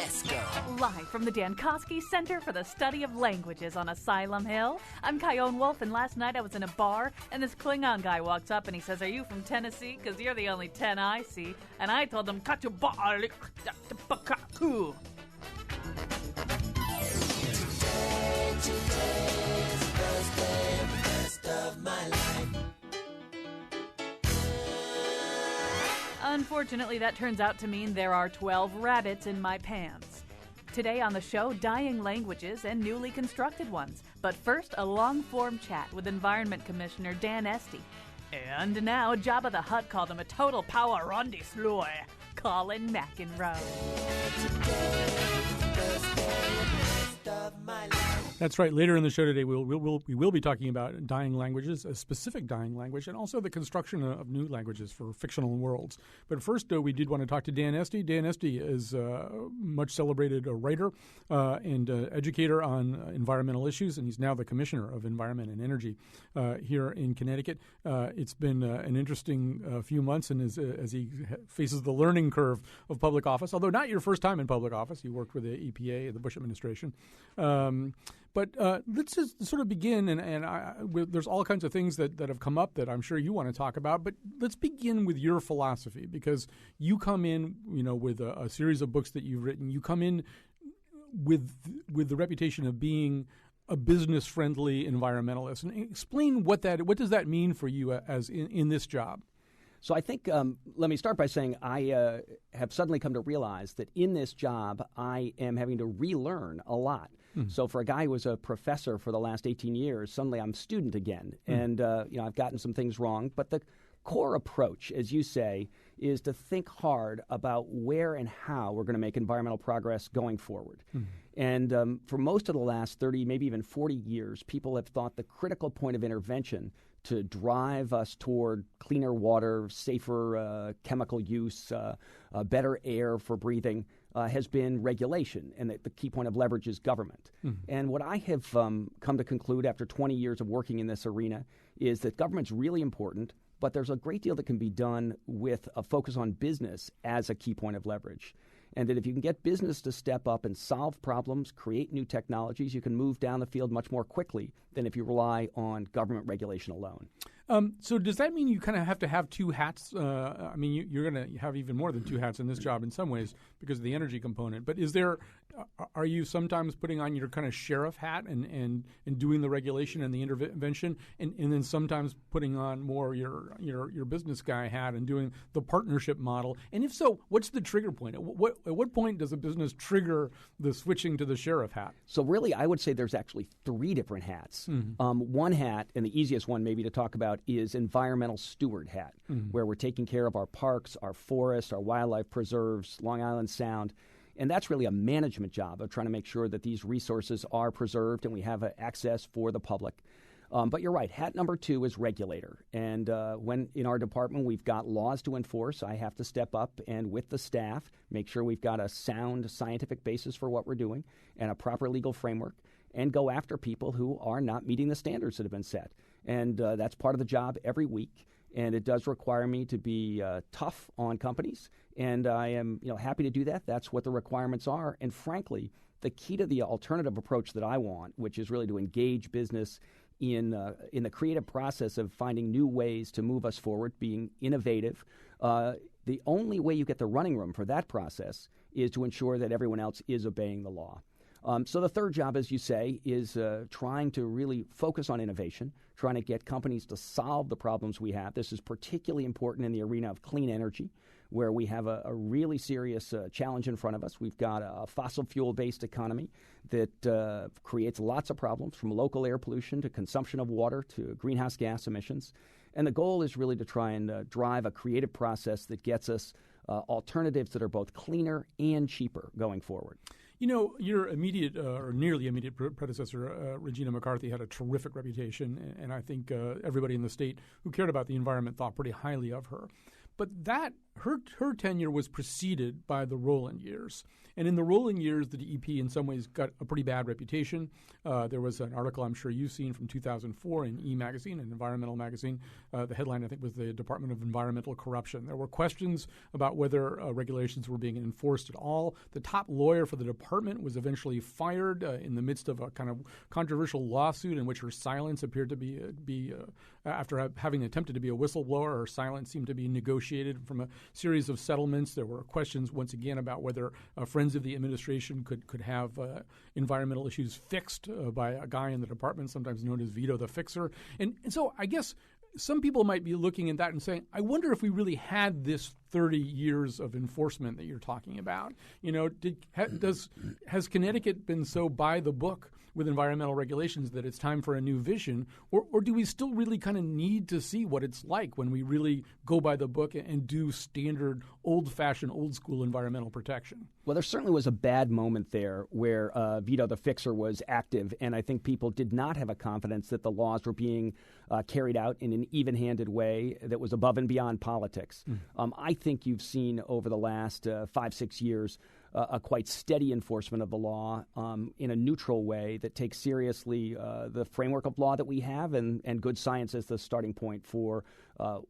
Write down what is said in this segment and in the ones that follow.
let's go. Live from the Dan Kosky Center for the Study of Languages on Asylum Hill, I'm Kyone Wolf, and last night I was in a bar, and this Klingon guy walks up and he says, "Are you from Tennessee? Because you're the only 10 I see." And I told him, Today's first of my life. Unfortunately, that turns out to mean there are 12 rabbits in my pants. Today on the show, dying languages and newly constructed ones. But first, a long-form chat with Environment Commissioner Dan Esty. And now, Jabba the Hutt called him a total power rondi sloy, Colin McEnroe. That's right. Later in the show today, we will be talking about dying languages, a specific dying language, and also the construction of new languages for fictional worlds. But first, we did want to talk to Dan Esty. Dan Esty is a much celebrated writer and educator on environmental issues, and he's now the Commissioner of Environment and Energy here in Connecticut. It's been an interesting few months, and as he faces the learning curve of public office, although not your first time in public office. You worked with the EPA, the Bush administration. But let's just sort of begin, and there's all kinds of things that have come up that I'm sure you want to talk about. But let's begin with your philosophy, because you come in, with a series of books that you've written. You come in with the reputation of being a business-friendly environmentalist, and explain what does that mean for you as in this job. So I think, let me start by saying I have suddenly come to realize that in this job, I am having to relearn a lot. Mm-hmm. So for a guy who was a professor for the last 18 years, suddenly I'm a student again. Mm-hmm. And, I've gotten some things wrong. But the core approach, as you say, is to think hard about where and how we're going to make environmental progress going forward. Mm-hmm. And for most of the last 30, maybe even 40 years, people have thought the critical point of intervention to drive us toward cleaner water, safer chemical use, better air for breathing has been regulation, and that the key point of leverage is government. Mm-hmm. And what I have come to conclude after 20 years of working in this arena is that government's really important, but there's a great deal that can be done with a focus on business as a key point of leverage. And that if you can get business to step up and solve problems, create new technologies, you can move down the field much more quickly than if you rely on government regulation alone. So does that mean you kind of have to have two hats? You're going to have even more than two hats in this job in some ways because of the energy component. But are you sometimes putting on your kind of sheriff hat and doing the regulation and the intervention, and then sometimes putting on more your business guy hat and doing the partnership model? And if so, what's the trigger point? At what point does a business trigger the switching to the sheriff hat? So really, I would say there's actually three different hats. Mm-hmm. One hat, and the easiest one maybe to talk about, is environmental steward hat, mm-hmm. where we're taking care of our parks, our forests, our wildlife preserves, Long Island Sound. And that's really a management job of trying to make sure that these resources are preserved and we have access for the public. But you're right. Hat number two is regulator. And when in our department we've got laws to enforce, I have to step up and with the staff make sure we've got a sound scientific basis for what we're doing and a proper legal framework and go after people who are not meeting the standards that have been set. And that's part of the job every week. And it does require me to be tough on companies. And I am happy to do that. That's what the requirements are. And frankly, the key to the alternative approach that I want, which is really to engage business in the creative process of finding new ways to move us forward, being innovative. The only way you get the running room for that process is to ensure that everyone else is obeying the law. So the third job, as you say, is trying to really focus on innovation, trying to get companies to solve the problems we have. This is particularly important in the arena of clean energy, where we have a really serious challenge in front of us. We've got a fossil fuel-based economy that creates lots of problems, from local air pollution to consumption of water to greenhouse gas emissions. And the goal is really to try and drive a creative process that gets us alternatives that are both cleaner and cheaper going forward. Your immediate or nearly immediate predecessor, Regina McCarthy, had a terrific reputation, and I think everybody in the state who cared about the environment thought pretty highly of her. But that her tenure was preceded by the Rowland years. And in the Rowland years, the DEP in some ways got a pretty bad reputation. There was an article I'm sure you've seen from 2004 in E! Magazine, an environmental magazine. The headline, I think, was the Department of Environmental Corruption. There were questions about whether regulations were being enforced at all. The top lawyer for the department was eventually fired in the midst of a kind of controversial lawsuit in which her silence appeared to be after having attempted to be a whistleblower, her silence seemed to be negotiated from a series of settlements. There were questions, once again, about whether friends of the administration could have environmental issues fixed by a guy in the department, sometimes known as Vito the Fixer. And so I guess some people might be looking at that and saying, I wonder if we really had this 30 years of enforcement that you're talking about. You know, has Connecticut been so by the book with environmental regulations that it's time for a new vision, or do we still really kind of need to see what it's like when we really go by the book and do standard, old-fashioned, old-school environmental protection? Well, there certainly was a bad moment there where Vito the Fixer was active, and I think people did not have a confidence that the laws were being carried out in an even-handed way that was above and beyond politics. I think you've seen over the last 5-6 years a quite steady enforcement of the law in a neutral way that takes seriously the framework of law that we have and good science as the starting point for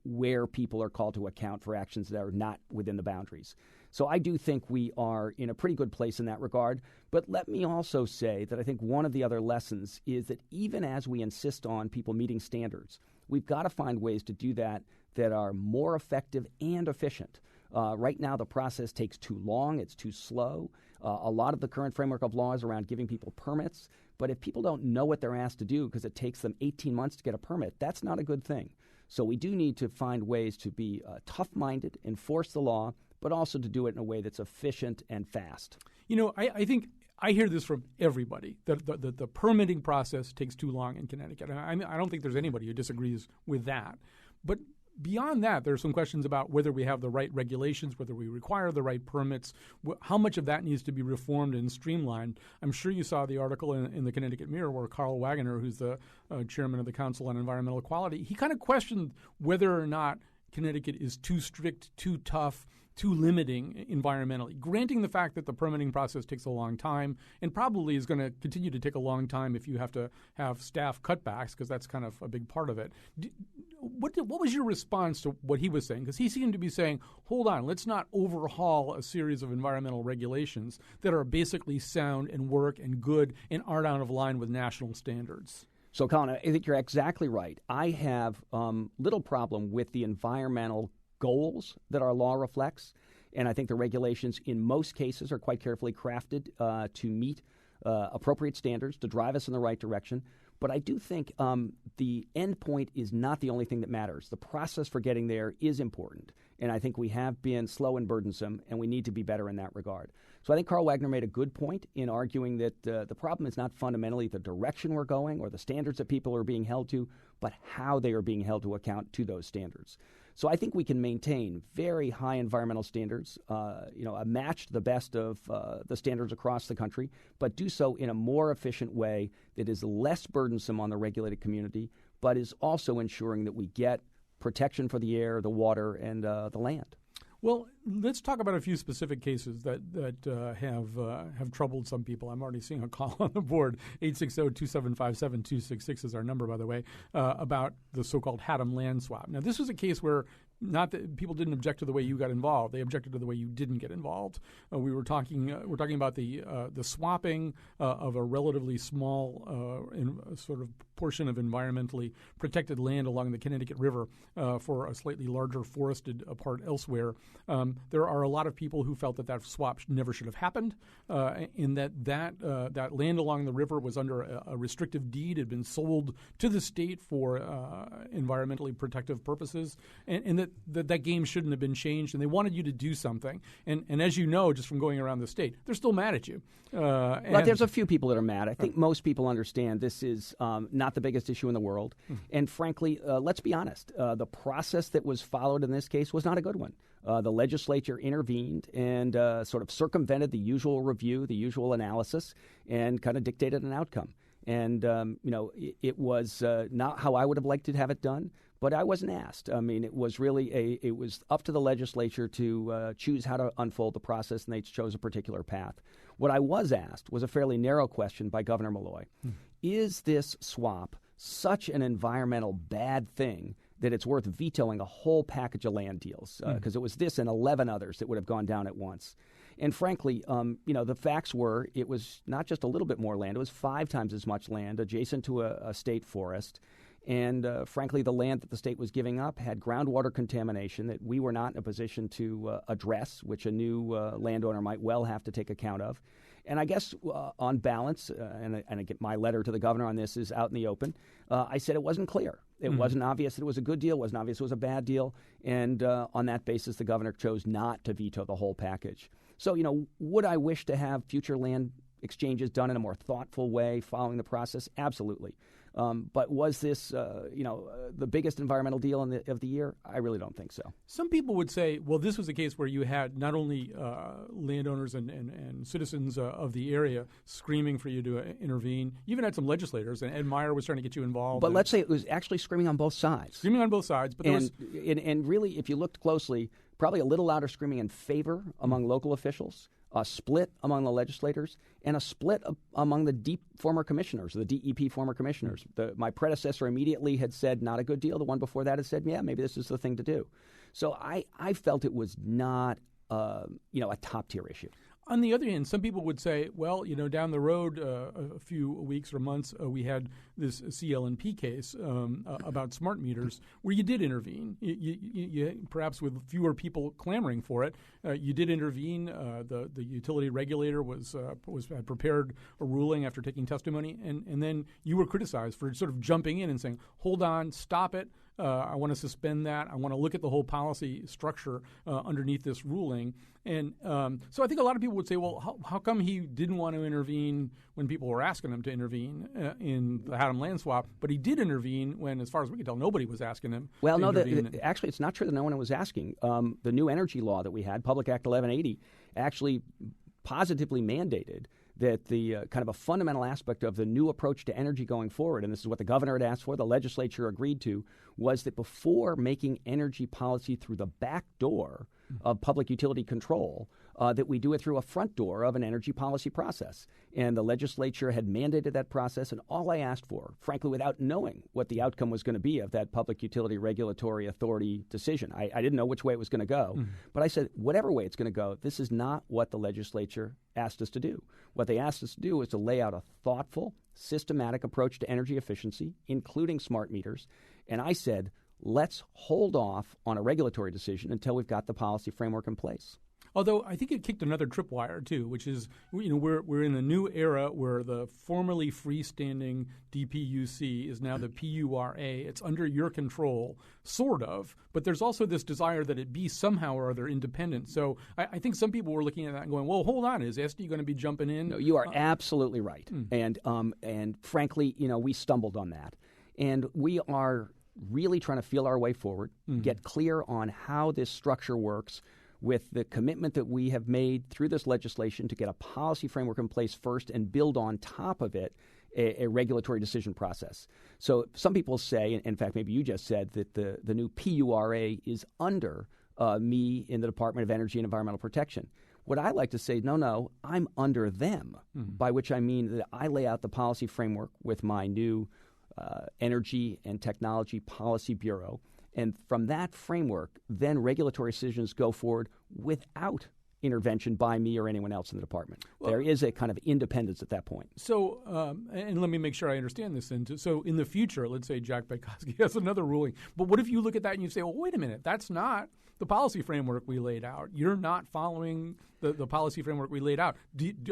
where people are called to account for actions that are not within the boundaries. So I do think we are in a pretty good place in that regard. But let me also say that I think one of the other lessons is that even as we insist on people meeting standards, we've got to find ways to do that are more effective and efficient. Right now, the process takes too long. It's too slow. A lot of the current framework of law is around giving people permits. But if people don't know what they're asked to do because it takes them 18 months to get a permit, that's not a good thing. So we do need to find ways to be tough-minded, enforce the law, but also to do it in a way that's efficient and fast. You know, I think I hear this from everybody, that the permitting process takes too long in Connecticut. And I don't think there's anybody who disagrees with that. But beyond that, there are some questions about whether we have the right regulations, whether we require the right permits, how much of that needs to be reformed and streamlined. I'm sure you saw the article in the Connecticut Mirror where Carl Wagner, who's the chairman of the Council on Environmental Equality, he kind of questioned whether or not Connecticut is too strict, too tough, too limiting environmentally, granting the fact that the permitting process takes a long time and probably is going to continue to take a long time if you have to have staff cutbacks, because that's kind of a big part of it. What was your response to what he was saying? Because he seemed to be saying, hold on, let's not overhaul a series of environmental regulations that are basically sound and work and good and aren't out of line with national standards. So, Colin, I think you're exactly right. I have little problem with the environmental goals that our law reflects, and I think the regulations in most cases are quite carefully crafted to meet appropriate standards, to drive us in the right direction. But I do think the end point is not the only thing that matters. The process for getting there is important, and I think we have been slow and burdensome, and we need to be better in that regard. So I think Carl Wagner made a good point in arguing that the problem is not fundamentally the direction we're going or the standards that people are being held to, but how they are being held to account to those standards. So I think we can maintain very high environmental standards, match the best of the standards across the country, but do so in a more efficient way that is less burdensome on the regulated community, but is also ensuring that we get protection for the air, the water, and the land. Well, let's talk about a few specific cases that have troubled some people. I'm already seeing a call on the board. 860-2757-266 is our number, by the way, about the so-called Haddam land swap. Now, this was a case where not that people didn't object to the way you got involved; they objected to the way you didn't get involved. We're talking about the swapping of a relatively small sort of portion of environmentally protected land along the Connecticut River for a slightly larger forested part elsewhere. There are a lot of people who felt that swap never should have happened, in that land along the river was under a restrictive deed, had been sold to the state for environmentally protective purposes, and that game shouldn't have been changed, and they wanted you to do something. And as you know, just from going around the state, they're still mad at you. But there's a few people that are mad. I think most people understand this is not the biggest issue in the world. And frankly, let's be honest, the process that was followed in this case was not a good one. The legislature intervened and sort of circumvented the usual review, the usual analysis, and kind of dictated an outcome. And, it was not how I would have liked to have it done. But I wasn't asked. I mean, it was up to the legislature to choose how to unfold the process, and they chose a particular path. What I was asked was a fairly narrow question by Governor Malloy. Is this swap such an environmental bad thing that it's worth vetoing a whole package of land deals? Because it was this and 11 others that would have gone down at once. And frankly, the facts were it was not just a little bit more land. It was 5 times as much land adjacent to a state forest. And frankly, the land that the state was giving up had groundwater contamination that we were not in a position to address, which a new landowner might well have to take account of. And I guess on balance, and again, my letter to the governor on this is out in the open, I said it wasn't clear. It wasn't obvious that it was a good deal. It wasn't obvious it was a bad deal. And on that basis, the governor chose not to veto the whole package. So, would I wish to have future land exchanges done in a more thoughtful way following the process? Absolutely. But was this, the biggest environmental deal of the year? I really don't think so. Some people would say, well, this was a case where you had not only landowners and citizens of the area screaming for you to intervene. You even had some legislators, and Ed Meyer was trying to get you involved. But let's say it was actually screaming on both sides. Screaming on both sides. But and really, if you looked closely, probably a little louder screaming in favor among local officials, a split among the legislators, and a split among the DEP former commissioners, the DEP former commissioners. My predecessor immediately had said, not a good deal. The one before that had said, yeah, maybe this is the thing to do. So I felt it was not, a top-tier issue. On the other hand, some people would say, well, down the road a few weeks or months, we had this CL&P case about smart meters where you did intervene. You perhaps with fewer people clamoring for it, you did intervene. The utility regulator had prepared a ruling after taking testimony, and then you were criticized for sort of jumping in and saying, hold on, stop it. I want to suspend that. I want to look at the whole policy structure underneath this ruling. And so I think a lot of people would say, well, how come he didn't want to intervene when people were asking him to intervene in the Haddam land swap, but he did intervene when, as far as we can tell, nobody was asking him to intervene? Actually, it's not true that no one was asking. The new energy law that we had, Public Act 1180, actually positively mandated that the kind of a fundamental aspect of the new approach to energy going forward, and this is what the governor had asked for, the legislature agreed to, was that before making energy policy through the back door of public utility control, that we do it through a front door of an energy policy process. And the legislature had mandated that process, and all I asked for, frankly, without knowing what the outcome was going to be of that Public Utility Regulatory Authority decision, I didn't know which way it was going to go, but I said, whatever way it's going to go, this is not what the legislature asked us to do. What they asked us to do was to lay out a thoughtful, systematic approach to energy efficiency, including smart meters, and I said, let's hold off on a regulatory decision until we've got the policy framework in place. Although I think it kicked another tripwire too, which is we're in a new era where the formerly freestanding DPUC is now the PURA. It's under your control, sort of, but there's also this desire that it be somehow or other independent. So I think some people were looking at that and going, "Well, hold on, is SD going to be jumping in?" No, you are absolutely right, and frankly, we stumbled on that, and we are really trying to feel our way forward, get clear on how this structure works, with the commitment that we have made through this legislation to get a policy framework in place first and build on top of it a regulatory decision process. So some people say, in fact, maybe you just said, that the new PURA is under me in the Department of Energy and Environmental Protection. What I like to say, no, I'm under them, by which I mean that I lay out the policy framework with my new Energy and Technology Policy Bureau. And from that framework, then regulatory decisions go forward without intervention by me or anyone else in the department. Well, there is a kind of independence at that point. So, and let me make sure I understand this. So in the future, let's say Jack Bykowski has another ruling. But what if you look at that and you say, well, wait a minute, that's not the policy framework we laid out. You're not following the policy framework we laid out.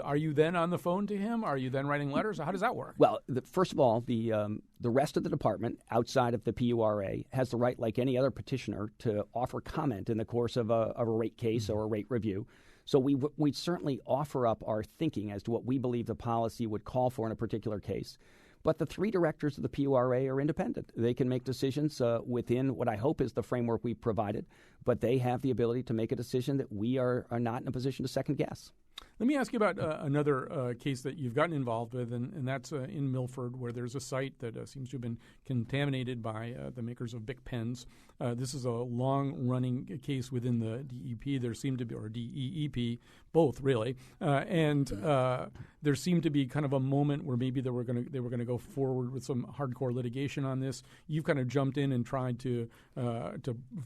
Are you then on the phone to him? Are you then writing letters? How does that work? Well, first of all, the rest of the department outside of the PURA has the right, like any other petitioner, to offer comment in the course of a rate case or a rate review. So we certainly offer up our thinking as to what we believe the policy would call for in a particular case. But the 3 directors of the PURA are independent. They can make decisions within what I hope is the framework we've provided, but they have the ability to make a decision that we are not in a position to second guess. Let me ask you about another case that you've gotten involved with, and that's in Milford, where there's a site that seems to have been contaminated by the makers of Bic pens. This is a long-running case within the DEP. There seemed to be, or DEEP, both really, and there seemed to be kind of a moment where maybe they were going to go forward with some hardcore litigation on this. You've kind of jumped in and tried to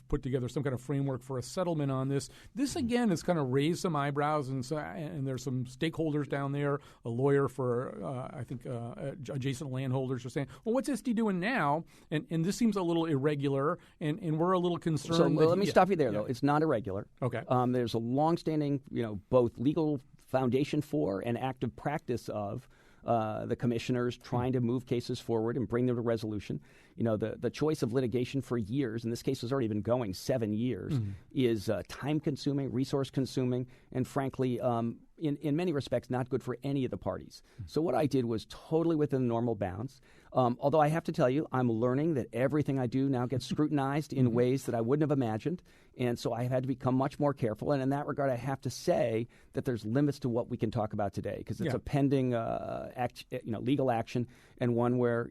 put together some kind of framework for a settlement on this. This again has kind of raised some eyebrows, and there's some stakeholders down there. A lawyer for I think adjacent landholders are saying, "Well, what's SD doing now?" And this seems a little irregular, and we're a little concerned. So let me stop you there, though. It's not irregular. Okay. There's a longstanding, both legal foundation for and active practice of the commissioners trying to move cases forward and bring them to resolution. The choice of litigation for years, and this case has already been going 7 years, is time-consuming, resource-consuming, and frankly, in many respects, not good for any of the parties. So what I did was totally within the normal bounds. Although I have to tell you, I'm learning that everything I do now gets scrutinized in ways that I wouldn't have imagined. And so I had to become much more careful. And in that regard, I have to say that there's limits to what we can talk about today, because it's a pending legal action, and one where,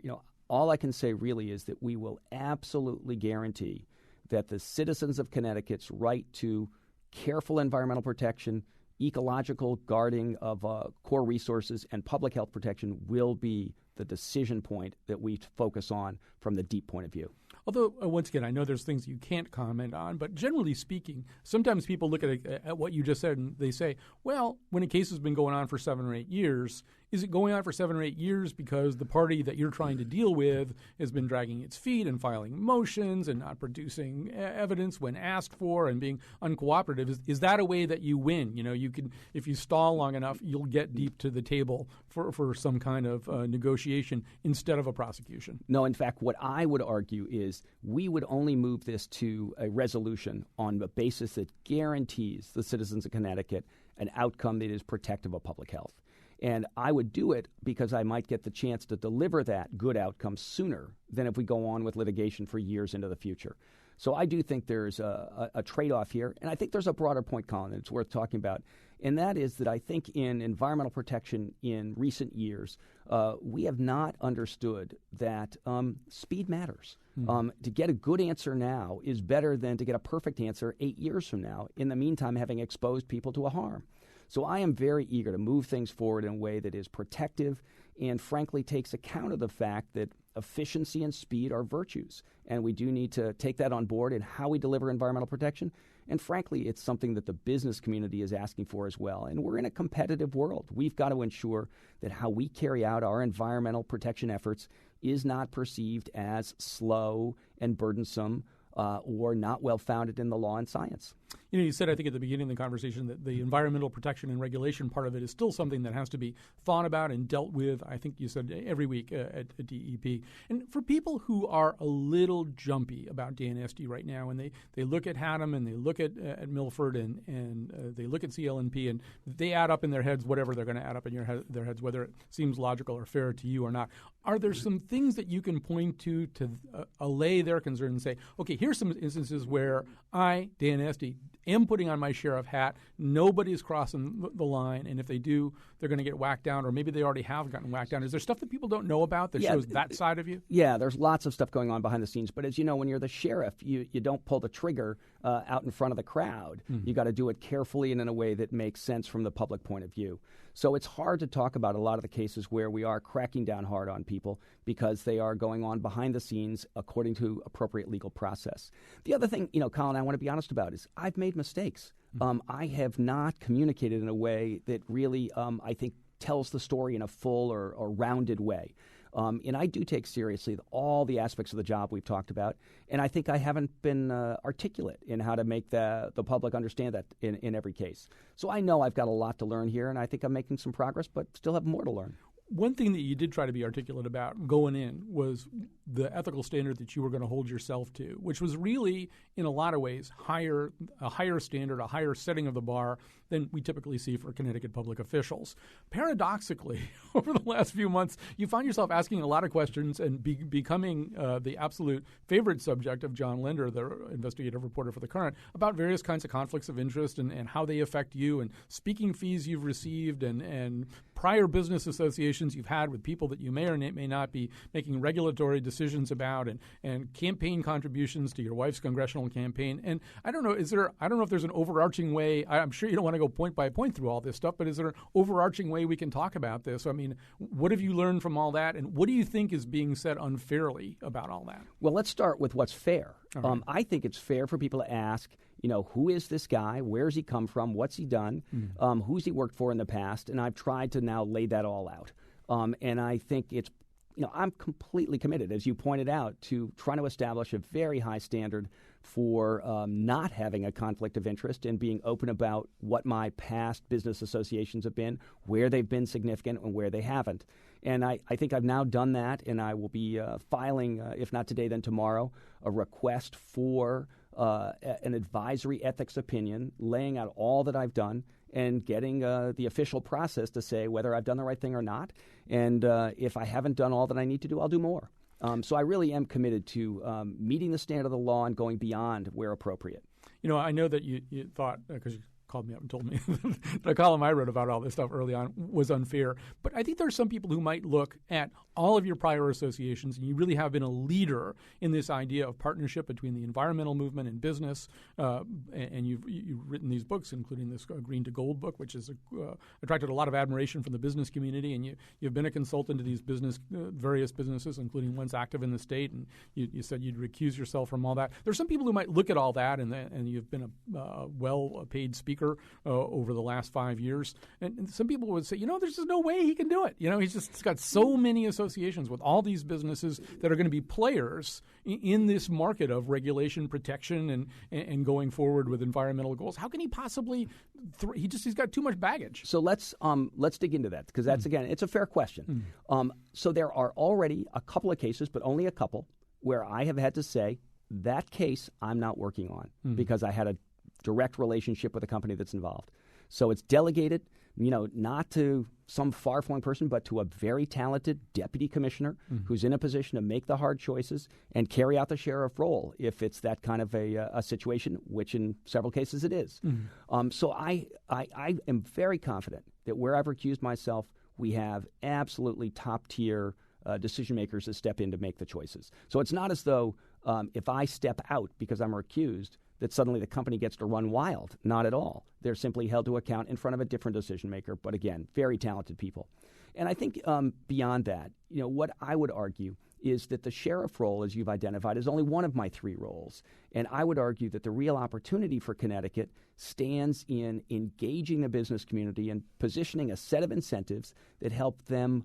all I can say really is that we will absolutely guarantee that the citizens of Connecticut's right to careful environmental protection, ecological guarding of core resources, and public health protection will be the decision point that we focus on from the deep point of view. Although, once again, I know there's things you can't comment on, but generally speaking, sometimes people look at what you just said and they say, well, when a case has been going on for 7 or 8 years, is it going on for 7 or 8 years because the party that you're trying to deal with has been dragging its feet and filing motions and not producing evidence when asked for and being uncooperative? Is that a way that you win? You can, if you stall long enough, you'll get deep to the table for some kind of negotiation instead of a prosecution. No, in fact, what I would argue is we would only move this to a resolution on the basis that guarantees the citizens of Connecticut an outcome that is protective of public health. And I would do it because I might get the chance to deliver that good outcome sooner than if we go on with litigation for years into the future. So I do think there's a trade-off here. And I think there's a broader point, Colin, that it's worth talking about. And that is that I think in environmental protection in recent years, we have not understood that speed matters. To get a good answer now is better than to get a perfect answer 8 years from now, in the meantime having exposed people to a harm. So I am very eager to move things forward in a way that is protective and frankly takes account of the fact that efficiency and speed are virtues. And we do need to take that on board in how we deliver environmental protection. And frankly, it's something that the business community is asking for as well. And we're in a competitive world. We've got to ensure that how we carry out our environmental protection efforts is not perceived as slow and burdensome or not well-founded in the law and science. You said, I think, at the beginning of the conversation that the environmental protection and regulation part of it is still something that has to be thought about and dealt with, I think you said, every week at DEP. And for people who are a little jumpy about DNSD right now, and they look at Haddam and they look at Milford and they look at CLNP, and they add up in their heads whatever they're going to add up in their heads, whether it seems logical or fair to you or not. Are there some things that you can point to allay their concern and say, okay, here's some instances where I, DNSD, am putting on my sheriff hat, nobody's crossing the line, and if they do, they're going to get whacked down, or maybe they already have gotten whacked down. Is there stuff that people don't know about that shows that side of you? Yeah, there's lots of stuff going on behind the scenes, but as you know, when you're the sheriff, you don't pull the trigger out in front of the crowd. You got to do it carefully and in a way that makes sense from the public point of view. So it's hard to talk about a lot of the cases where we are cracking down hard on people because they are going on behind the scenes according to appropriate legal process. The other thing, Colin, I want to be honest about is I've made mistakes. I have not communicated in a way that really, I think, tells the story in a full or rounded way. And I do take seriously all the aspects of the job we've talked about, and I think I haven't been articulate in how to make the public understand that in every case. So I know I've got a lot to learn here, and I think I'm making some progress, but still have more to learn. one thing that you did try to be articulate about going in was the ethical standard that you were going to hold yourself to, which was really, in a lot of ways, a higher standard, a higher setting of the bar than we typically see for Connecticut public officials. Paradoxically, over the last few months, you find yourself asking a lot of questions and becoming the absolute favorite subject of John Linder, the investigative reporter for The Current, about various kinds of conflicts of interest and how they affect you, and speaking fees you've received, and prior business associations you've had with people that you may or may not be making regulatory decisions about, and campaign contributions to your wife's congressional campaign. And I don't know if there's an overarching way. I'm sure you don't want to go point by point through all this stuff, but is there an overarching way we can talk about this? I mean, what have you learned from all that, and what do you think is being said unfairly about all that? Well, let's start with what's fair. Right. I think it's fair for people to ask, who is this guy? Where's he come from? What's he done? Who's he worked for in the past? And I've tried to now lay that all out. And I think it's, I'm completely committed, as you pointed out, to trying to establish a very high standard for not having a conflict of interest and being open about what my past business associations have been, where they've been significant and where they haven't. And I think I've now done that, and I will be filing, if not today, then tomorrow, a request for an advisory ethics opinion, laying out all that I've done and getting the official process to say whether I've done the right thing or not. And if I haven't done all that I need to do, I'll do more. So I really am committed to meeting the standard of the law and going beyond where appropriate. I know that you thought, because you called me up and told me that a column I wrote about all this stuff early on was unfair. But I think there are some people who might look at all of your prior associations, and you really have been a leader in this idea of partnership between the environmental movement and business. And you've written these books, including this Green to Gold book, which has attracted a lot of admiration from the business community. And you've been a consultant to these various businesses, including ones active in the state. And you said you'd recuse yourself from all that. There's some people who might look at all that, and you've been a well-paid speaker over the last 5 years. And some people would say, there's just no way he can do it. He's got so many associations with all these businesses that are going to be players in this market of regulation, protection, and going forward with environmental goals. How can he possibly? He's got too much baggage. So let's dig into that, because that's again, it's a fair question. So there are already a couple of cases, but only a couple, where I have had to say that case I'm not working on because I had a direct relationship with a company that's involved. So it's delegated, not to some far-flung person, but to a very talented deputy commissioner who's in a position to make the hard choices and carry out the sheriff role if it's that kind of a situation, which in several cases it is. So I am very confident that where I've recused myself, we have absolutely top-tier decision makers that step in to make the choices. So it's not as though if I step out because I'm recused, that suddenly the company gets to run wild. Not at all. They're simply held to account in front of a different decision maker, but again, very talented people. And I think beyond that, what I would argue is that the sheriff role, as you've identified, is only one of my three roles. And I would argue that the real opportunity for Connecticut stands in engaging the business community and positioning a set of incentives that help them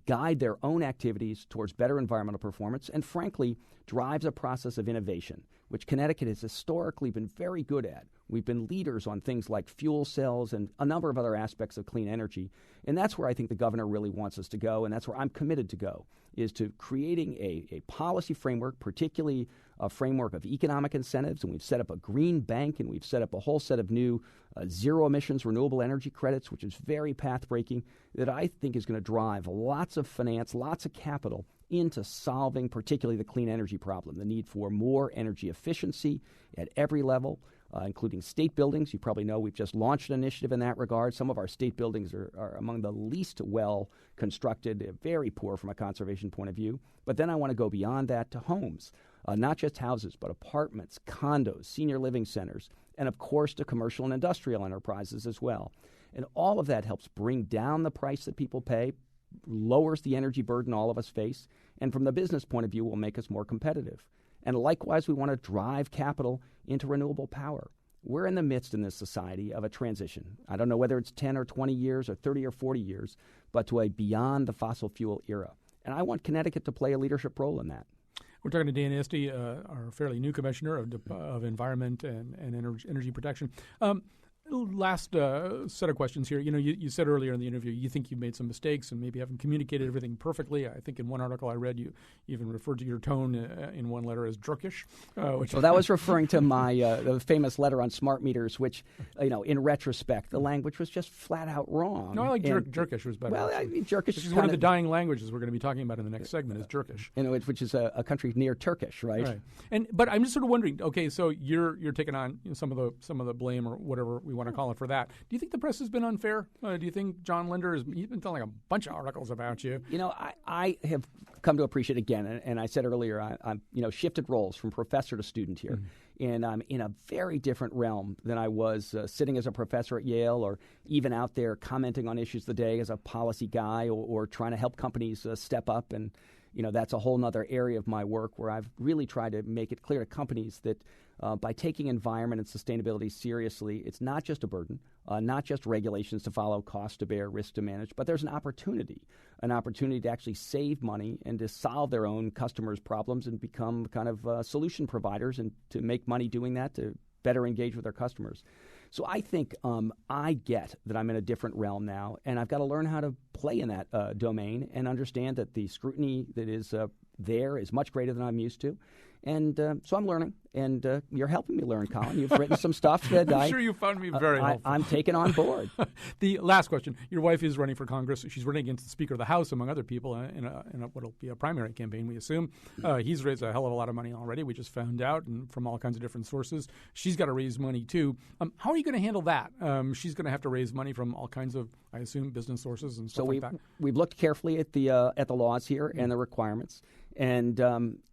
guide their own activities towards better environmental performance and, frankly, drives a process of innovation, which Connecticut has historically been very good at. We've been leaders on things like fuel cells and a number of other aspects of clean energy. And that's where I think the governor really wants us to go, and that's where I'm committed to go, is to creating a policy framework, particularly a framework of economic incentives. And we've set up a green bank, and we've set up a whole set of new zero-emissions renewable energy credits, which is very path-breaking, that I think is going to drive lots of finance, lots of capital into solving particularly the clean energy problem, the need for more energy efficiency at every level, including state buildings. You probably know we've just launched an initiative in that regard. Some of our state buildings are among the least well constructed, very poor from a conservation point of view. But then I want to go beyond that to homes, not just houses, but apartments, condos, senior living centers, and of course to commercial and industrial enterprises as well. And all of that helps bring down the price that people pay, lowers the energy burden all of us face, and from the business point of view will make us more competitive. And likewise, we want to drive capital into renewable power. We're in the midst in this society of a transition. I don't know whether it's 10 or 20 years or 30 or 40 years, but to a beyond the fossil fuel era. And I want Connecticut to play a leadership role in that. We're talking to Dan Esty, our fairly new commissioner of Environment and Energy Protection. Last set of questions here. You said earlier in the interview you think you've made some mistakes and maybe haven't communicated everything perfectly. I think in one article I read you even referred to your tone in one letter as jerkish. Well, that was referring to my the famous letter on smart meters, which, in retrospect, the language was just flat out wrong. No, I like jerkish was better. Well, I mean, jerkish is one of the dying languages we're going to be talking about in the next segment is Jerkish. Which is a country near Turkish, right? But I'm just sort of wondering. Okay, so you're taking on some of the blame or whatever we want to call it for that. Do you think the press has been unfair? Do you think John Linder he's been telling a bunch of articles about you? I have come to appreciate again, and I said earlier, I'm shifted roles from professor to student here, and I'm in a very different realm than I was sitting as a professor at Yale, or even out there commenting on issues of the day as a policy guy, or trying to help companies step up. And that's a whole other area of my work where I've really tried to make it clear to companies that by taking environment and sustainability seriously, it's not just a burden, not just regulations to follow, cost to bear, risk to manage, but there's an opportunity to actually save money and to solve their own customers' problems and become kind of solution providers, and to make money doing that, to better engage with their customers. So I think I get that I'm in a different realm now, and I've got to learn how to play in that domain and understand that the scrutiny that is there is much greater than I'm used to. And so I'm learning, and you're helping me learn, Colin. You've written some stuff that I'm sure you found me very helpful. I'm taking on board. The last question. Your wife is running for Congress. She's running against the Speaker of the House, among other people, in what will be a primary campaign, we assume. He's raised a hell of a lot of money already. We just found out, and from all kinds of different sources. She's got to raise money, too. How are you going to handle that? She's going to have to raise money from all kinds of, I assume, business sources and stuff like that. We've looked carefully at the laws here and the requirements, and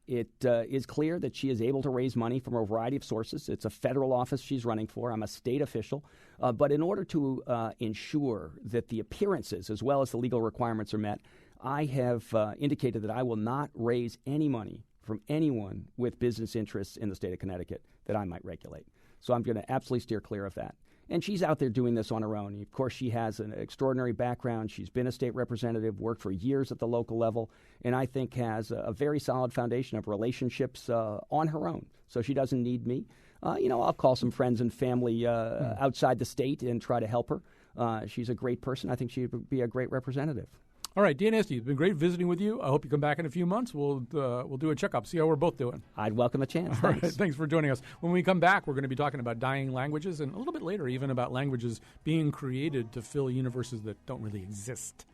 it is clear that she is able to raise money from a variety of sources. It's a federal office she's running for. I'm a state official. But in order to ensure that the appearances as well as the legal requirements are met, I have indicated that I will not raise any money from anyone with business interests in the state of Connecticut that I might regulate. So I'm going to absolutely steer clear of that. And she's out there doing this on her own. Of course, she has an extraordinary background. She's been a state representative, worked for years at the local level, and I think has a very solid foundation of relationships on her own. So she doesn't need me. I'll call some friends and family outside the state and try to help her. She's a great person. I think she would be a great representative. All right, Dan Esty, it's been great visiting with you. I hope you come back in a few months. We'll do a checkup, see how we're both doing. I'd welcome a chance. All right, thanks for joining us. When we come back, we're going to be talking about dying languages, and a little bit later even about languages being created to fill universes that don't really exist.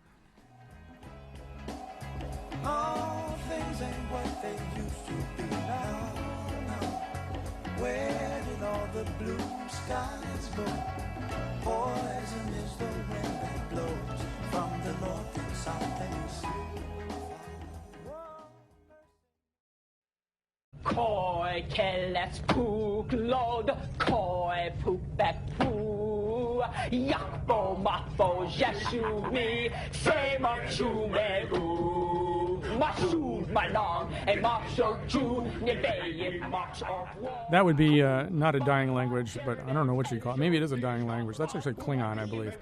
All things ain't what they used to be now. Where did all the blue skies go? Poison is the wind that blows from the north and south and east. Koi kelles puklod, koi pupek pu, yakbo mafo jesumi, se machume u, masu malong, and macho ju, nebe march of war. That would be not a dying language, but I don't know what you call it. Maybe it is a dying language. That's actually Klingon, I believe.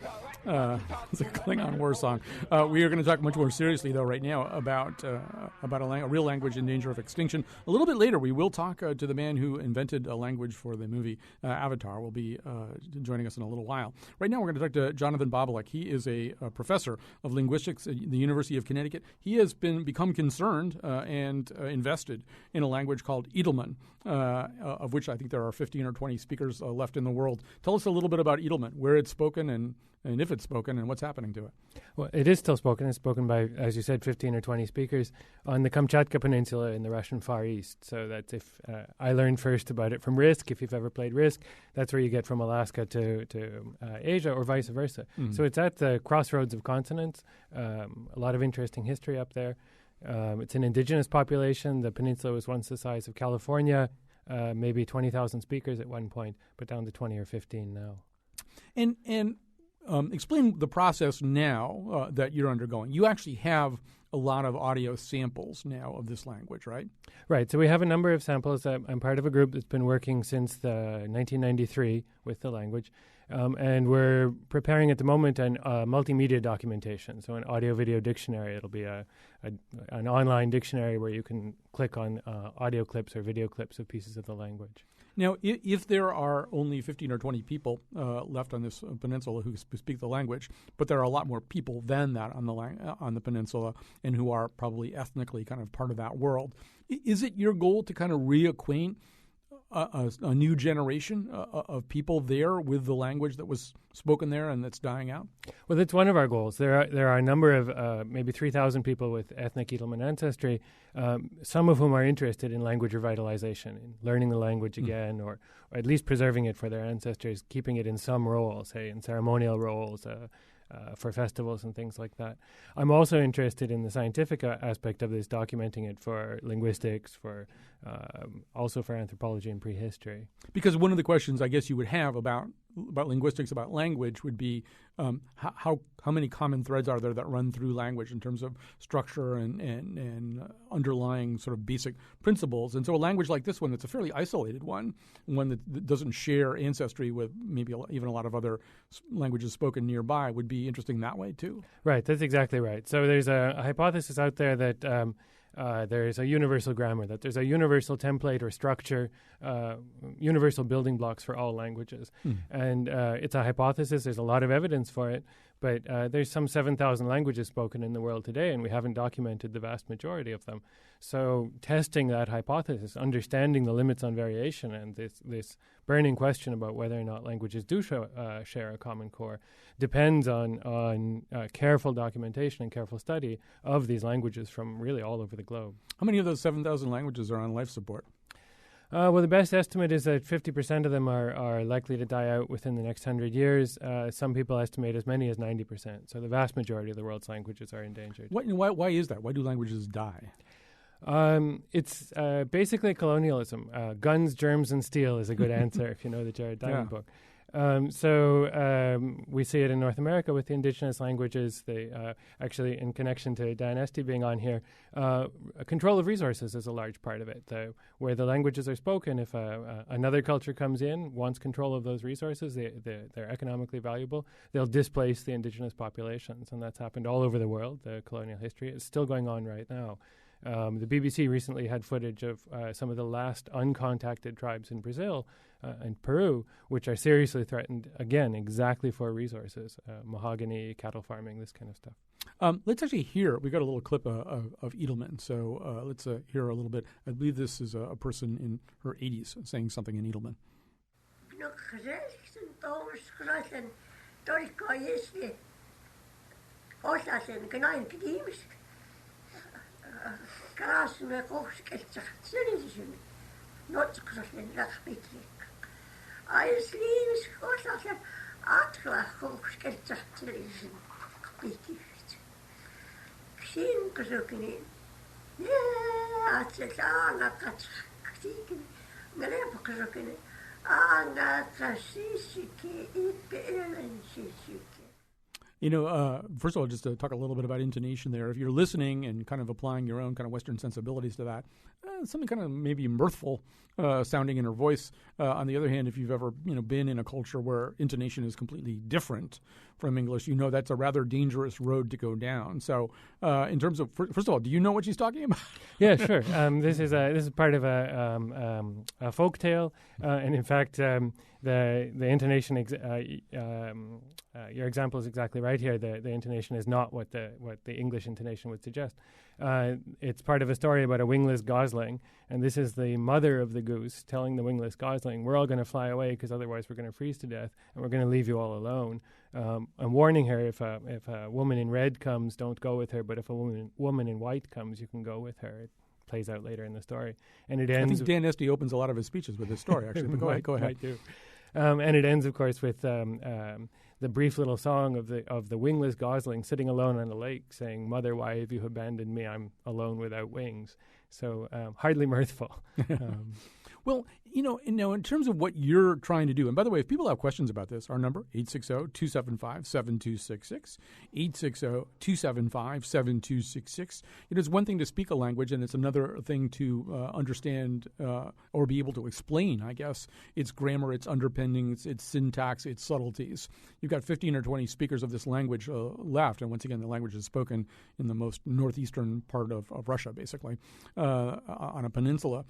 It's a Klingon war song. We are going to talk much more seriously, though, right now about a real language in danger of extinction. A little bit later, we will talk to the man who invented a language for the movie Avatar. Will be joining us in a little while. Right now, we're going to talk to Jonathan Bobolek. He is a professor of linguistics at the University of Connecticut. He has become concerned and invested in a language called Edelman, of which I think there are 15 or 20 speakers left in the world. Tell us a little bit about Edelman, where it's spoken and if it's spoken, and what's happening to it. Well, it is still spoken. It's spoken by, as you said, 15 or 20 speakers on the Kamchatka Peninsula in the Russian Far East. So that's if I learned first about it from Risk. If you've ever played Risk, that's where you get from Alaska to Asia, or vice versa. Mm-hmm. So it's at the crossroads of continents. A lot of interesting history up there. It's an indigenous population. The peninsula was once the size of California, maybe 20,000 speakers at one point, but down to 20 or 15 now. And explain the process now that you're undergoing. You actually have a lot of audio samples now of this language, right? Right. So we have a number of samples. I'm part of a group that's been working since 1993 with the language. And we're preparing at the moment an multimedia documentation, so an audio-video dictionary. It'll be an online dictionary where you can click on audio clips or video clips of pieces of the language. Now, if there are only 15 or 20 people left on this peninsula who speak the language, but there are a lot more people than that on the peninsula and who are probably ethnically kind of part of that world, is it your goal to kind of reacquaint a new generation of people there with the language that was spoken there and that's dying out? Well, that's one of our goals. There are a number of maybe 3,000 people with ethnic Edelman ancestry, some of whom are interested in language revitalization, in learning the language again, or at least preserving it for their ancestors, keeping it in some role, say in ceremonial roles, for festivals and things like that. I'm also interested in the scientific aspect of this, documenting it for linguistics, for also for anthropology and prehistory. Because one of the questions I guess you would have about linguistics, about language, would be how many common threads are there that run through language in terms of structure and underlying sort of basic principles. And so a language like this one, it's a fairly isolated one that doesn't share ancestry with maybe even a lot of other languages spoken nearby, would be interesting that way too. Right, that's exactly right. So there's a hypothesis out there that there's a universal grammar, that there's a universal template or structure, universal building blocks for all languages. And it's a hypothesis. There's a lot of evidence for it. But there's some 7,000 languages spoken in the world today, and we haven't documented the vast majority of them. So testing that hypothesis, understanding the limits on variation, and this burning question about whether or not languages do share a common core, depends on careful documentation and careful study of these languages from really all over the globe. How many of those 7,000 languages are on life support? Well, the best estimate is that 50% of them are likely to die out within the next 100 years. Some people estimate as many as 90%. So the vast majority of the world's languages are endangered. Why is that? Why do languages die? It's basically colonialism. Guns, germs, and steel is a good answer if you know the Jared Diamond book. So we see it in North America with the indigenous languages. They actually, in connection to Dan Esty being on here, control of resources is a large part of it. Where the languages are spoken, if another culture comes in, wants control of those resources, they're economically valuable, they'll displace the indigenous populations. And that's happened all over the world, the colonial history. It's still going on right now. The BBC recently had footage of some of the last uncontacted tribes in Brazil and Peru, which are seriously threatened, again, exactly for resources, mahogany, cattle farming, this kind of stuff. Let's actually hear, we got a little clip of Edelman, so let's hear a little bit. I believe this is a person in her 80s saying something in Edelman. You know, first of all, just to talk a little bit about intonation there. If you're listening and kind of applying your own kind of Western sensibilities to that, something kind of maybe mirthful sounding in her voice. On the other hand, if you've ever been in a culture where intonation is completely different from English, that's a rather dangerous road to go down. So, in terms of first of all, do you know what she's talking about? Yeah, sure. This is part of a folk tale, and in fact, the intonation. Your example is exactly right here. The intonation is not what the English intonation would suggest. It's part of a story about a wingless gosling, and this is the mother of the goose telling the wingless gosling, "We're all going to fly away because otherwise we're going to freeze to death, and we're going to leave you all alone." I'm warning her, if a woman in red comes, don't go with her. But if a woman in white comes, you can go with her. It plays out later in the story, and it ends. I think Dan Esty opens a lot of his speeches with this story, actually. But go ahead. And it ends, of course, with the brief little song of the wingless gosling sitting alone on a lake, saying, "Mother, why have you abandoned me? I'm alone without wings." So hardly mirthful. Well, in terms of what you're trying to do, and by the way, if people have questions about this, our number, 860-275-7266, 860-275-7266. It's one thing to speak a language, and it's another thing to understand or be able to explain, I guess, its grammar, its underpinnings, its syntax, its subtleties. You've got 15 or 20 speakers of this language left, and once again, the language is spoken in the most northeastern part of Russia, basically, on a peninsula.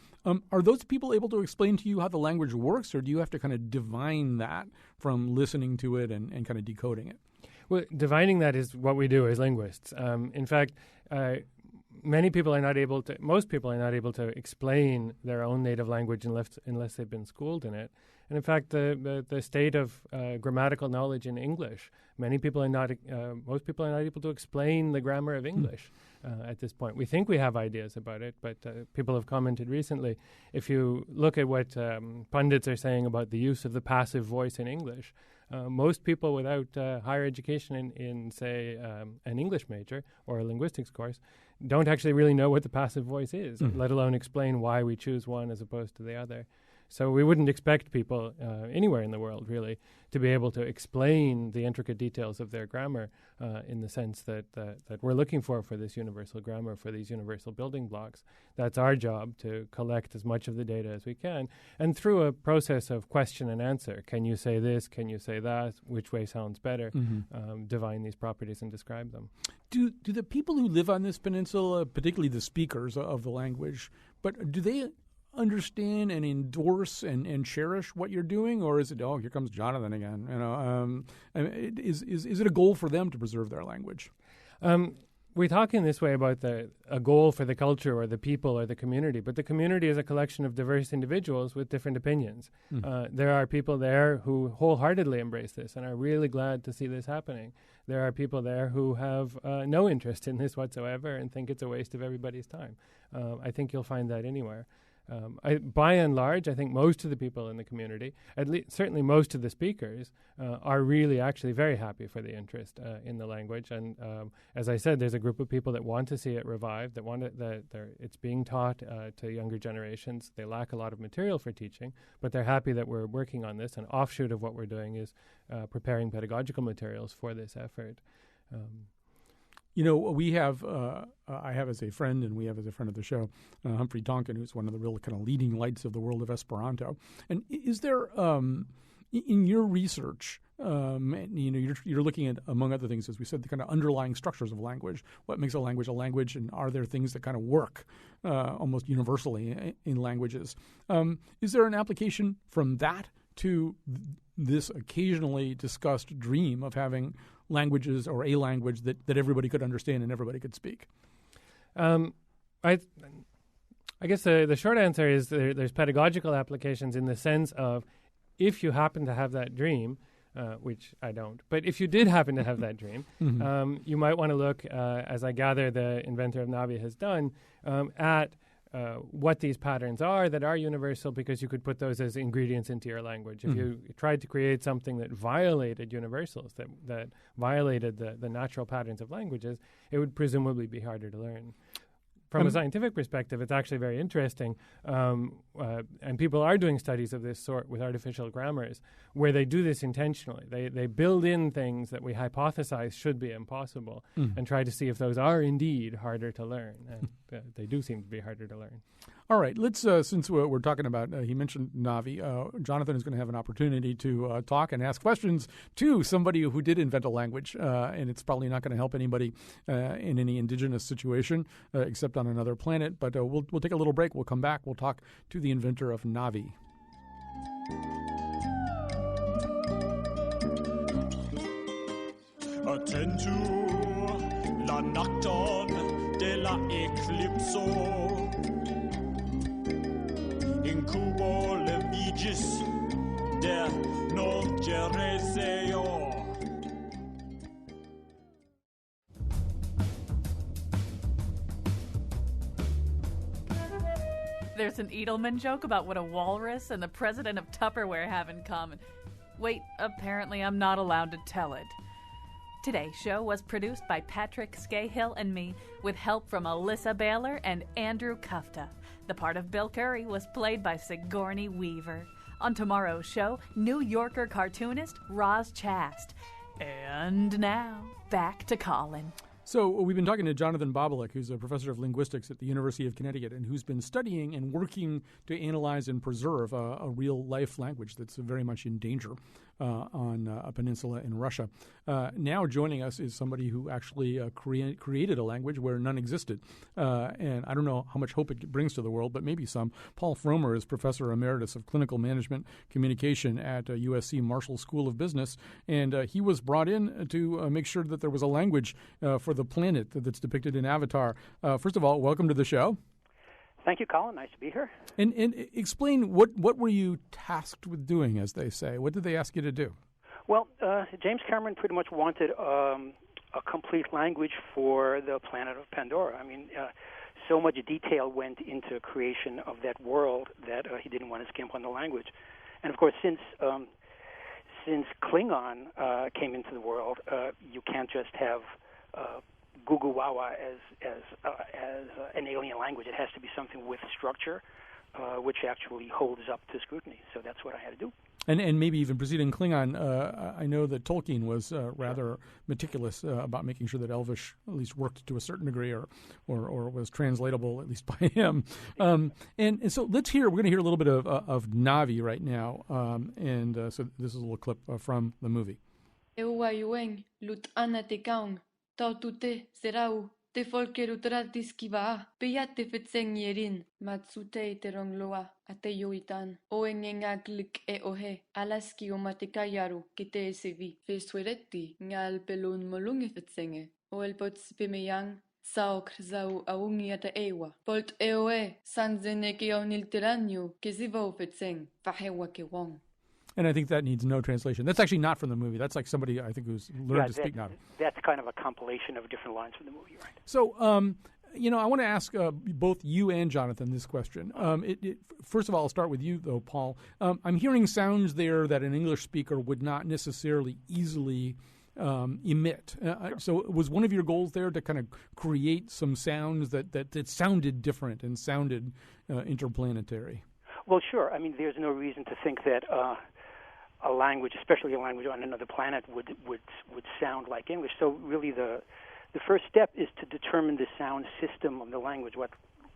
Are those people able to explain explain to you how the language works, or do you have to kind of divine that from listening to it and kind of decoding it? Well, divining that is what we do as linguists. In fact, most people are not able to explain their own native language unless they've been schooled in it. And in fact, the state of grammatical knowledge in English, most people are not able to explain the grammar of English at this point. We think we have ideas about it, but people have commented recently, if you look at what pundits are saying about the use of the passive voice in English, most people without higher education in say, an English major or a linguistics course don't actually really know what the passive voice is, let alone explain why we choose one as opposed to the other. So we wouldn't expect people anywhere in the world, really, to be able to explain the intricate details of their grammar in the sense that we're looking for this universal grammar, for these universal building blocks. That's our job, to collect as much of the data as we can. And through a process of question and answer, can you say this, can you say that, which way sounds better, divine these properties and describe them. Do the people who live on this peninsula, particularly the speakers of the language, but do they understand and endorse and cherish what you're doing, or is it, oh, here comes Jonathan again? Is it a goal for them to preserve their language? We talk in this way about a goal for the culture or the people or the community, but the community is a collection of diverse individuals with different opinions. There are people there who wholeheartedly embrace this and are really glad to see this happening. There are people there who have no interest in this whatsoever and think it's a waste of everybody's time. I think you'll find that anywhere. By and large, I think most of the people in the community, certainly most of the speakers, are really actually very happy for the interest in the language. And as I said, there's a group of people that want to see it revived, that want it's being taught to younger generations. They lack a lot of material for teaching, but they're happy that we're working on this. An offshoot of what we're doing is preparing pedagogical materials for this effort. We have, I have as a friend, and we have as a friend of the show, Humphrey Tonkin, who's one of the real kind of leading lights of the world of Esperanto. And is there, in your research, you're looking at, among other things, as we said, the kind of underlying structures of language. What makes a language, and are there things that kind of work almost universally in languages? Is there an application from that to this occasionally discussed dream of having languages or a language that everybody could understand and everybody could speak? I guess the short answer is there's pedagogical applications in the sense of, if you happen to have that dream, which I don't, but if you did happen to have that dream, you might want to look, as I gather the inventor of Navi has done, at what these patterns are that are universal, because you could put those as ingredients into your language. If you tried to create something that violated universals, that violated the natural patterns of languages, it would presumably be harder to learn. From a scientific perspective, it's actually very interesting, and people are doing studies of this sort with artificial grammars, where they do this intentionally. They build in things that we hypothesize should be impossible and try to see if those are indeed harder to learn, and they do seem to be harder to learn. All right, let's, since we're talking about, he mentioned Navi, Jonathan is going to have an opportunity to talk and ask questions to somebody who did invent a language, and it's probably not going to help anybody in any indigenous situation except on another planet, but we'll take a little break. We'll come back. We'll talk to the inventor of Navi. Attentu la nocton de la eclipso incubo levigis der non gereseo. There's an Edelman joke about what a walrus and the president of Tupperware have in common. Wait, apparently I'm not allowed to tell it. Today's show was produced by Patrick Scahill and me, with help from Alyssa Baylor and Andrew Kufta. The part of Bill Curry was played by Sigourney Weaver. On tomorrow's show, New Yorker cartoonist Roz Chast. And now, back to Colin. So we've been talking to Jonathan Bobolik, who's a professor of linguistics at the University of Connecticut and who's been studying and working to analyze and preserve a real-life language that's very much in danger on a peninsula in Russia. Now joining us is somebody who actually created a language where none existed. And I don't know how much hope it brings to the world, but maybe some. Paul Frommer is Professor Emeritus of Clinical Management Communication at USC Marshall School of Business, and he was brought in to make sure that there was a language for the planet that's depicted in Avatar. First of all, welcome to the show. Thank you, Colin. Nice to be here. And explain what were you tasked with doing, as they say? What did they ask you to do? Well, James Cameron pretty much wanted a complete language for the planet of Pandora. I mean, so much detail went into creation of that world that he didn't want to skimp on the language. And of course, since Klingon came into the world, you can't just have Gugu Wawa as an alien language. It has to be something with structure, which actually holds up to scrutiny. So that's what I had to do. And maybe even preceding Klingon, I know that Tolkien was rather meticulous about making sure that Elvish at least worked to a certain degree, or was translatable at least by him. And so we're going to hear a little bit of Na'vi right now. So this is a little clip from the movie. Tautute serau te folkerutratis kiva peyate fetsenyerin matsute terongloa ateyoitan oengengaklik e ohe alaski omatekayaru kite sevi fesueretti ngal pelun molunge fetsenge o el pots pimeyang saok zau aungiata ewa polt eoe sanzeneke onilteranyu kezivo fetseng fahewa ke wong. And I think that needs no translation. That's actually not from the movie. That's like somebody, I think, who's learned to speak Na'vi. That's kind of a compilation of different lines from the movie, right? So, I want to ask both you and Jonathan this question. First of all, I'll start with you, though, Paul. I'm hearing sounds there that an English speaker would not necessarily easily emit. So was one of your goals there to kind of create some sounds that sounded different and sounded interplanetary? Well, sure. I mean, there's no reason to think that a language, especially a language on another planet, would sound like English. So really the first step is to determine the sound system of the language, what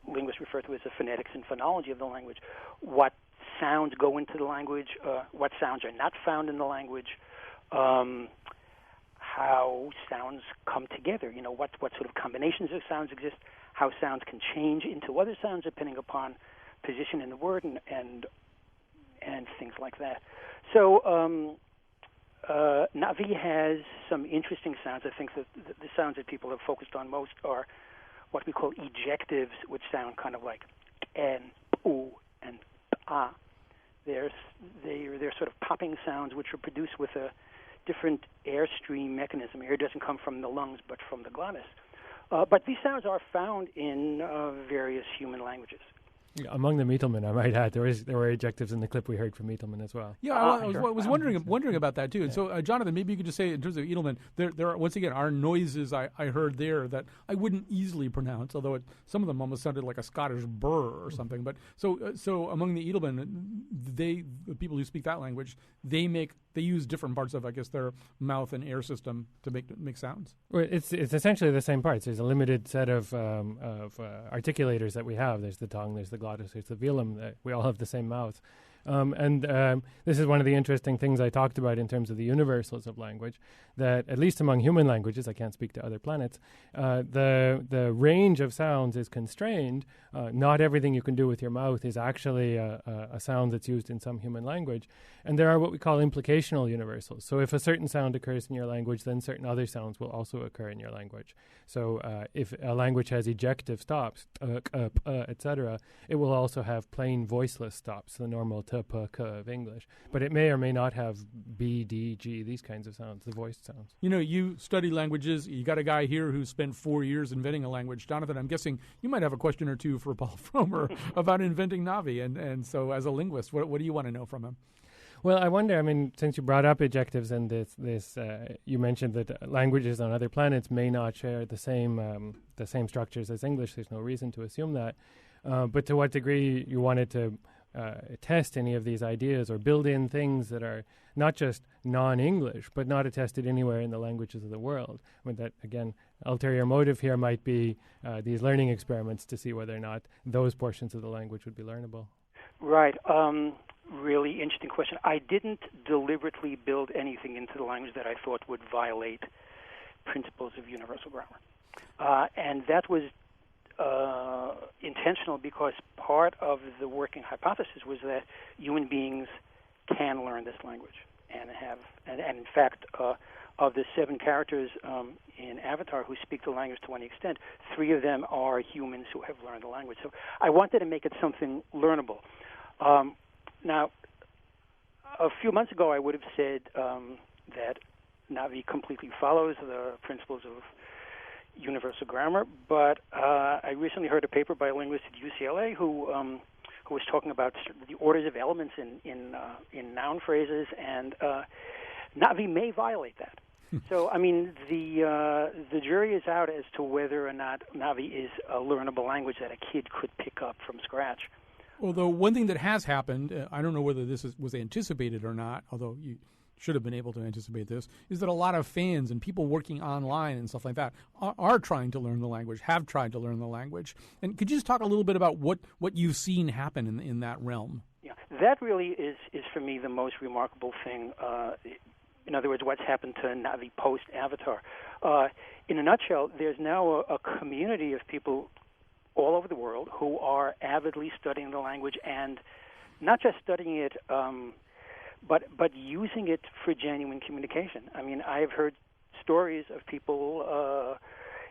linguists refer to as the phonetics and phonology of the language, what sounds go into the language, what sounds are not found in the language, how sounds come together, what sort of combinations of sounds exist, how sounds can change into other sounds depending upon position in the word and things like that. So Na'vi has some interesting sounds. I think that the sounds that people have focused on most are what we call ejectives, which sound kind of like and oo and ah. They're sort of popping sounds which are produced with a different airstream mechanism. Air doesn't come from the lungs but from the glottis. But these sounds are found in various human languages. Among the Mietelman, I might add, there were ejectives in the clip we heard from Mietelman as well. Yeah, I was wondering about that too. Yeah. And so, Jonathan, maybe you could just say in terms of Edelman, there are, once again, are noises I heard there that I wouldn't easily pronounce, although some of them almost sounded like a Scottish burr or something. But so among the Edelman, the people who speak that language, they use different parts of, I guess, their mouth and air system to make sounds. Well, it's essentially the same parts. There's a limited set of articulators that we have. There's the tongue, there's the glottis, there's the velum. We all have the same mouth. This is one of the interesting things I talked about in terms of the universals of language, that at least among human languages, I can't speak to other planets, the range of sounds is constrained. Not everything you can do with your mouth is actually a sound that's used in some human language. And there are what we call implicational universals. So if a certain sound occurs in your language, then certain other sounds will also occur in your language. So if a language has ejective stops, etc., it will also have plain voiceless stops, the normal t, p, k of English. But it may or may not have b, d, g, these kinds of sounds, the voiced sounds. You study languages. You got a guy here who spent 4 years inventing a language. Jonathan, I'm guessing you might have a question or two for Paul Frommer about inventing Na'vi. And so as a linguist, what do you want to know from him? Well, I wonder, since you brought up ejectives and this you mentioned that languages on other planets may not share the same structures as English. There's no reason to assume that. But to what degree you wanted to test any of these ideas or build in things that are not just non-English, but not attested anywhere in the languages of the world. That, again, ulterior motive here might be these learning experiments to see whether or not those portions of the language would be learnable. Right. really interesting question. I didn't deliberately build anything into the language that I thought would violate principles of universal grammar. And that was intentional because part of the working hypothesis was that human beings can learn this language and in fact, of the 7 characters in Avatar who speak the language to any extent, 3 of them are humans who have learned the language. So I wanted to make it something learnable. Now, a few months ago, I would have said that Na'vi completely follows the principles of universal grammar, but I recently heard a paper by a linguist at UCLA who was talking about the orders of elements in noun phrases, and Na'vi may violate that. So, I mean, the jury is out as to whether or not Na'vi is a learnable language that a kid could pick up from scratch. Although one thing that has happened, I don't know whether this was anticipated or not, although you should have been able to anticipate this, is that a lot of fans and people working online and stuff like that are trying to learn the language, have tried to learn the language. And could you just talk a little bit about what you've seen happen in that realm? Yeah, that really is for me the most remarkable thing. In other words, what's happened to Na'vi post-Avatar. In a nutshell, there's now a community of people all over the world who are avidly studying the language, and not just studying it, but using it for genuine communication. I mean, I have heard stories of people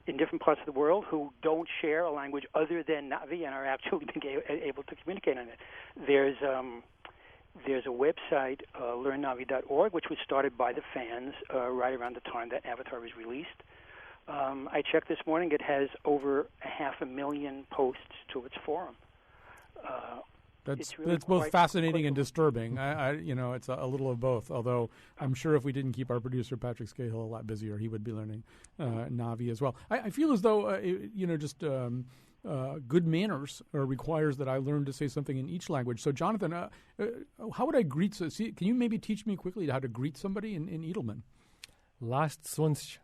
in different parts of the world who don't share a language other than Na'vi and are actually being able to communicate on it. There's a website, learnnavi.org, which was started by the fans right around the time that Avatar was released. I checked this morning; it has over 500,000 posts to its forum. That's really both fascinating and disturbing. It's a little of both. Although I'm sure if we didn't keep our producer Patrick Scahill a lot busier, he would be learning Na'vi as well. I feel as though good manners requires that I learn to say something in each language. So, Jonathan, how would I greet? Can you maybe teach me quickly how to greet somebody in Edelman? Last Sunch.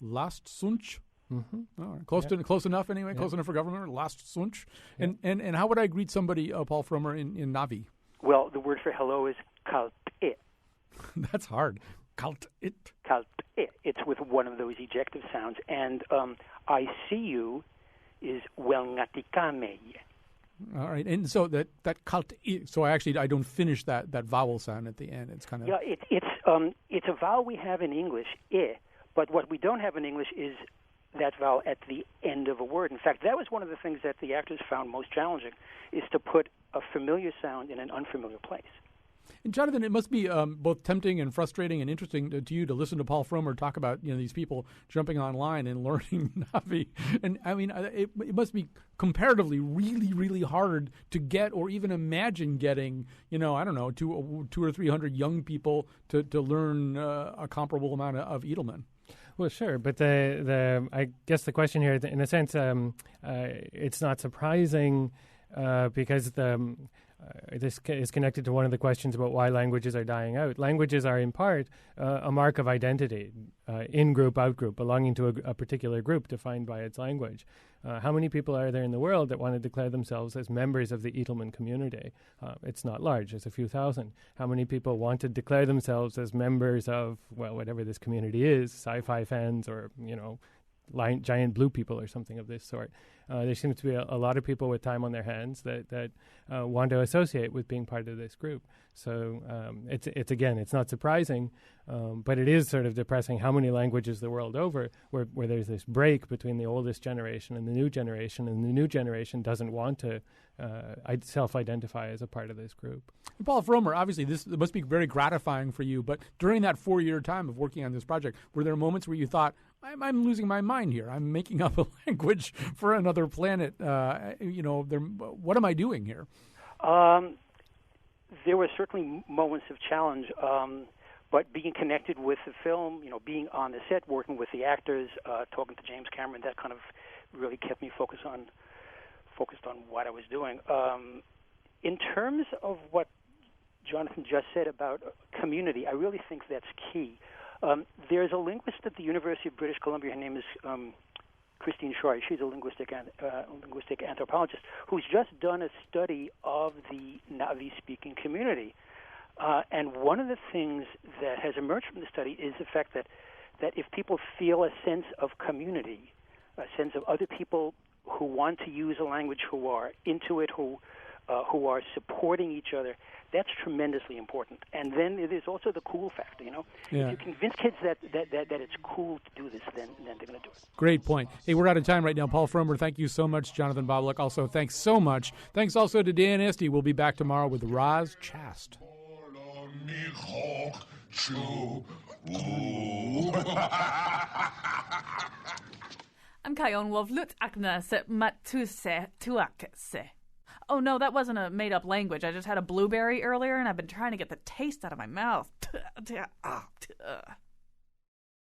Last Sunch. Mm-hmm. All right. Close enough anyway. Yeah. Close enough for government. Last Sunch. Yeah. And how would I greet somebody, Paul Frommer, in Na'vi? Well, the word for hello is kalt'e. That's hard. Kalt'it. Kalt'e. It's with one of those ejective sounds. And I see you is welngatikame. All right, and so that kalt'it. So I don't finish that vowel sound at the end. It's kind of it's a vowel we have in English, but what we don't have in English is that vowel at the end of a word. In fact, that was one of the things that the actors found most challenging, is to put a familiar sound in an unfamiliar place. And Jonathan, it must be both tempting and frustrating and interesting to you to listen to Paul Frommer talk about these people jumping online and learning Na'vi. And I mean, it must be comparatively really, really hard to get or even imagine getting, I don't know, 200 or 300 young people to learn a comparable amount of Edelman. Well, sure, but I guess the question here, in a sense, it's not surprising because this is connected to one of the questions about why languages are dying out. Languages are, in part, a mark of identity, in-group, out-group, belonging to a particular group defined by its language. How many people are there in the world that want to declare themselves as members of the Edelman community? It's not large. It's a few thousand. How many people want to declare themselves as members of, whatever this community is, sci-fi fans or, giant blue people or something of this sort? There seems to be a lot of people with time on their hands that want to associate with being part of this group. So it's not surprising, but it is sort of depressing how many languages the world over where there's this break between the oldest generation and the new generation doesn't want to self-identify as a part of this group. And Paul Frommer, obviously this must be very gratifying for you, but during that 4-year time of working on this project, were there moments where you thought, I'm losing my mind here. I'm making up a language for another planet. What am I doing here? There were certainly moments of challenge, but being connected with the film, being on the set, working with the actors, talking to James Cameron, that kind of really kept me focused on what I was doing. In terms of what Jonathan just said about community, I really think that's key. There's a linguist at the University of British Columbia. Her name is Christine Schroy. She's a linguistic anthropologist who's just done a study of the Navi-speaking community. And one of the things that has emerged from the study is the fact that if people feel a sense of community, a sense of other people who want to use a language, who are into it, who are supporting each other, that's tremendously important. And then there's also the cool factor, If you convince kids that it's cool to do this, then they're going to do it. Great point. Hey, we're out of time right now. Paul Fromer, thank you so much. Jonathan Boblik, also, thanks so much. Thanks also to Dan Esty. We'll be back tomorrow with Roz Chast. I'm Kion Wolflut Agnes Matuse Tuakse. Oh no, that wasn't a made-up language. I just had a blueberry earlier, and I've been trying to get the taste out of my mouth.